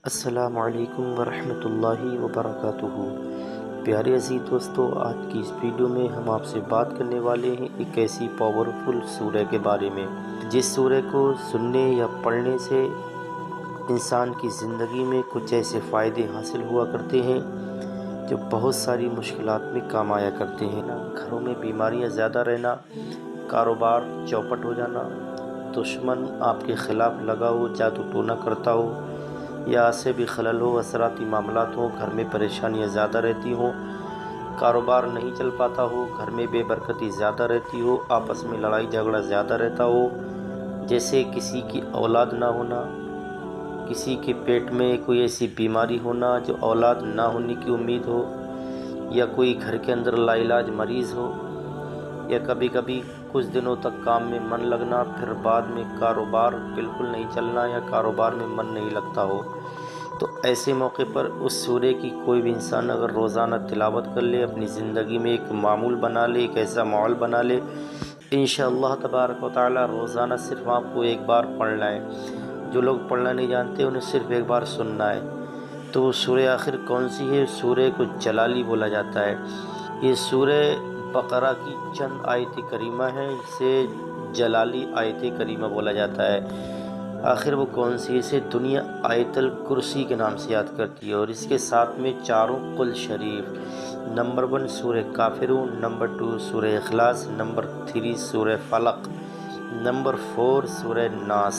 السلام علیکم ورحمۃ اللہ وبرکاتہ۔ پیارے عزیز دوستو، آج کی اس ویڈیو میں ہم آپ سے بات کرنے والے ہیں ایک ایسی پاورفل سورہ کے بارے میں جس سورہ کو سننے یا پڑھنے سے انسان کی زندگی میں کچھ ایسے فائدے حاصل ہوا کرتے ہیں جو بہت ساری مشکلات میں کام آیا کرتے ہیں۔ گھروں میں بیماریاں زیادہ رہنا، کاروبار چوپٹ ہو جانا، دشمن آپ کے خلاف لگا ہو، جادو ٹونا کرتا ہو یا عصبی خلل ہو، اثراتی معاملات ہوں، گھر میں پریشانیاں زیادہ رہتی ہوں، کاروبار نہیں چل پاتا ہو، گھر میں بے برکتی زیادہ رہتی ہو، آپس میں لڑائی جھگڑا زیادہ رہتا ہو، جیسے کسی کی اولاد نہ ہونا، کسی کے پیٹ میں کوئی ایسی بیماری ہونا جو اولاد نہ ہونے کی امید ہو، یا کوئی گھر کے اندر لا علاج مریض ہو، یا کبھی کبھی کچھ دنوں تک کام میں من لگنا، پھر بعد میں کاروبار بالکل نہیں چلنا یا کاروبار میں من نہیں لگتا ہو، تو ایسے موقع پر اس سورہ کی کوئی بھی انسان اگر روزانہ تلاوت کر لے، اپنی زندگی میں ایک معمول بنا لے، ایک ایسا ماحول بنا لے، انشاءاللہ تبارک و تعالی روزانہ صرف آپ کو ایک بار پڑھنا ہے۔ جو لوگ پڑھنا نہیں جانتے انہیں صرف ایک بار سننا ہے۔ تو وہ سورہ آخر کون سی ہے؟ سورہ کو جلالی بولا جاتا ہے۔ یہ سورہ بقرہ کی چند آیت کریمہ ہیں، اسے جلالی آیت کریمہ بولا جاتا ہے۔ آخر وہ کون سی؟ اسے دنیا آیت الکرسی کے نام سے یاد کرتی ہے، اور اس کے ساتھ میں چاروں قل شریف، نمبر 1 سورہ کافرون، نمبر 2 سورہ اخلاص، نمبر 3 سورہ فلق، نمبر 4 سورہ ناس۔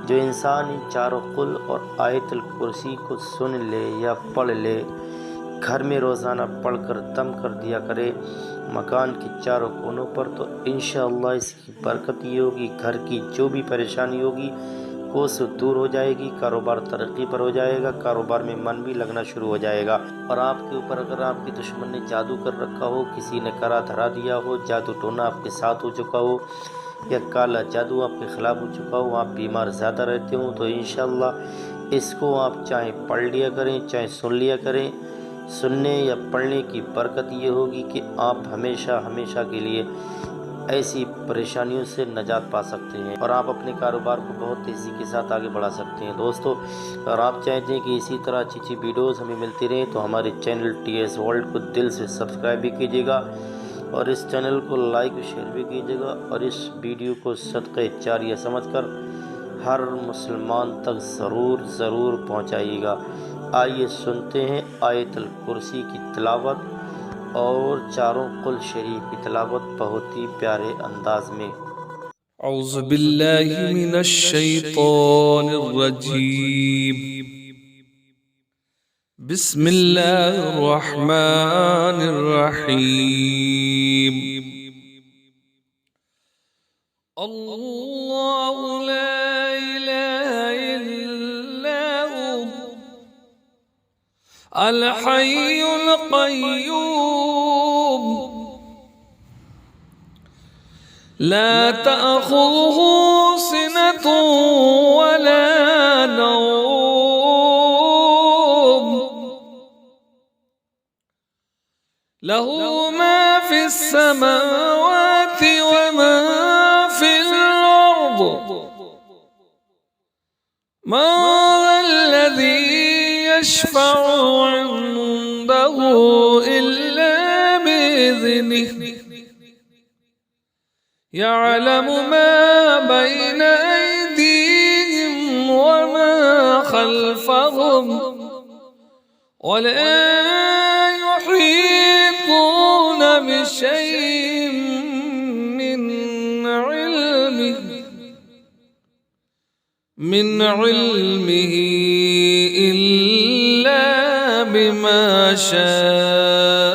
جو انسان ان چاروں قل اور آیت الکرسی کو سن لے یا پڑھ لے، گھر میں روزانہ پڑھ کر دم کر دیا کرے مکان کے چاروں کونوں پر، تو انشاءاللہ اس کی برکت یہ ہوگی، گھر کی جو بھی پریشانی ہوگی وہ سے دور ہو جائے گی، کاروبار ترقی پر ہو جائے گا، کاروبار میں من بھی لگنا شروع ہو جائے گا۔ اور آپ کے اوپر اگر آپ کے دشمن نے جادو کر رکھا ہو، کسی نے کرا دھرا دیا ہو، جادو ٹونا آپ کے ساتھ ہو چکا ہو، یا کالا جادو آپ کے خلاف ہو چکا ہو، آپ بیمار زیادہ رہتے ہوں، تو انشاءاللہ اس کو آپ چاہے پڑھ لیا کریں چاہے سن لیا کریں۔ سننے یا پڑھنے کی برکت یہ ہوگی کہ آپ ہمیشہ ہمیشہ کے لیے ایسی پریشانیوں سے نجات پا سکتے ہیں، اور آپ اپنے کاروبار کو بہت تیزی کے ساتھ آگے بڑھا سکتے ہیں۔ دوستو، اگر آپ چاہتے ہیں کہ اسی طرح اچھی ویڈیوز ہمیں ملتی رہیں تو ہمارے چینل ٹی ایس ورلڈ کو دل سے سبسکرائب بھی کیجیے گا، اور اس چینل کو لائک و شیئر بھی کیجیے گا، اور اس ویڈیو کو صدقہ جاریہ سمجھ کر ہر مسلمان تک ضرور پہنچائیے گا۔ آئیے سنتے ہیں آیت الکرسی کی تلاوت اور چاروں قل شریف کی تلاوت بہت ہی پیارے انداز میں۔ اعوذ باللہ من الشیطان الرجیم، بسم اللہ الرحمن الرحیم۔ اللہ لا الہ الا هو الحی القیوم، لا تأخذه سنة ولا نوم، له ما في السماوات وما في الأرض، من ذا الذي يشفع عنده إلا بإذنه، يعلم ما بين أيديهم وما خلفهم، ولا يحيطون بشيء من علمه إلا بما شاء،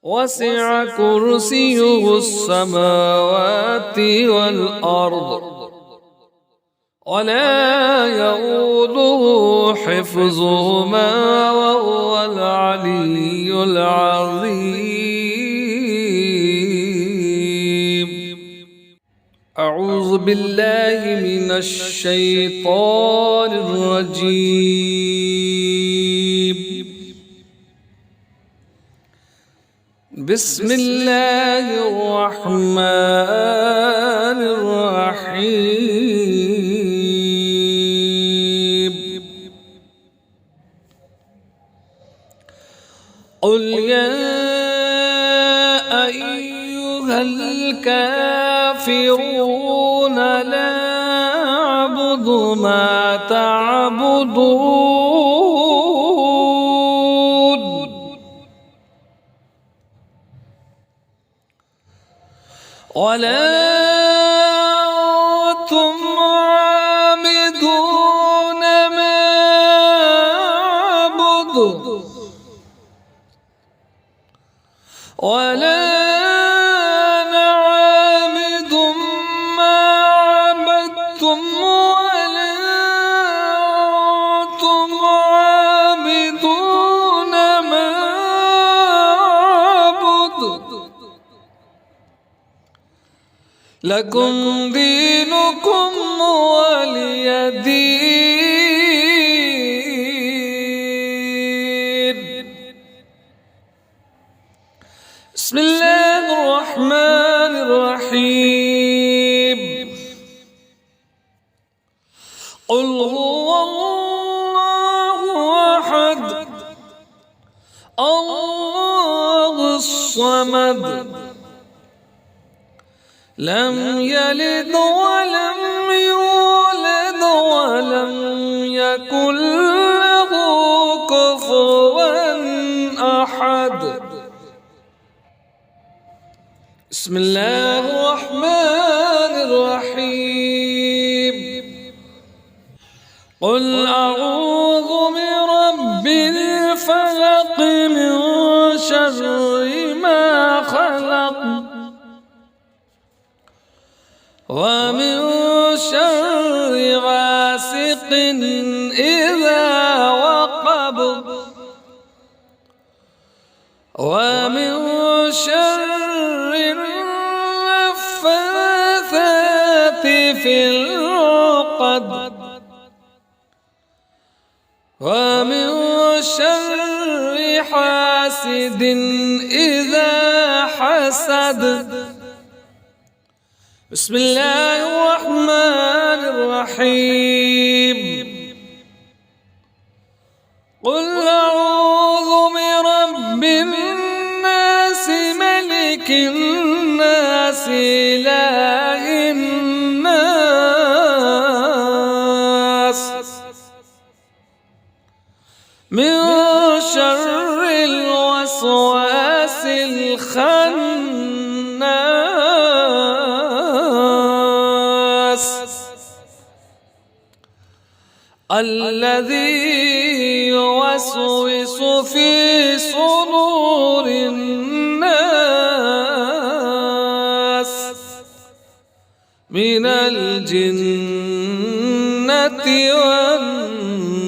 وسع كرسيه السماوات والأرض، ولا يؤوده حفظهما وهو العلي العظيم۔ أعوذ بالله من الشيطان الرجيم، بسم الله الرحمن الرحيم۔ قل يا أيها الكافرون لا أعبد ما تعبدون ولا أنتم عابدون ما أعبد ولا أنا عابد ما عبدتم ولا أنتم عابدون ما أعبد لكم دينكم ولي دين. بسم الله الرحمن الرحيم. قل هو الله أحد الله الصمد لم يلد ولم يولد ولم يكن له كفوا أحد. بسم الله الرحمن الرحيم. قل أعوذ برب الفلق من شر ما خلق ومن شر غاسق إذا وقب ومن شر النفاثات في العقد ومن شر حاسد إذا حسد. بسم الله الرحمن الرحيم. قل أعوذ برب الناس ملك الناس إله الناس من شر الوسواس الخناس الذي يوسوس في صدور الناس من الجنة والناس.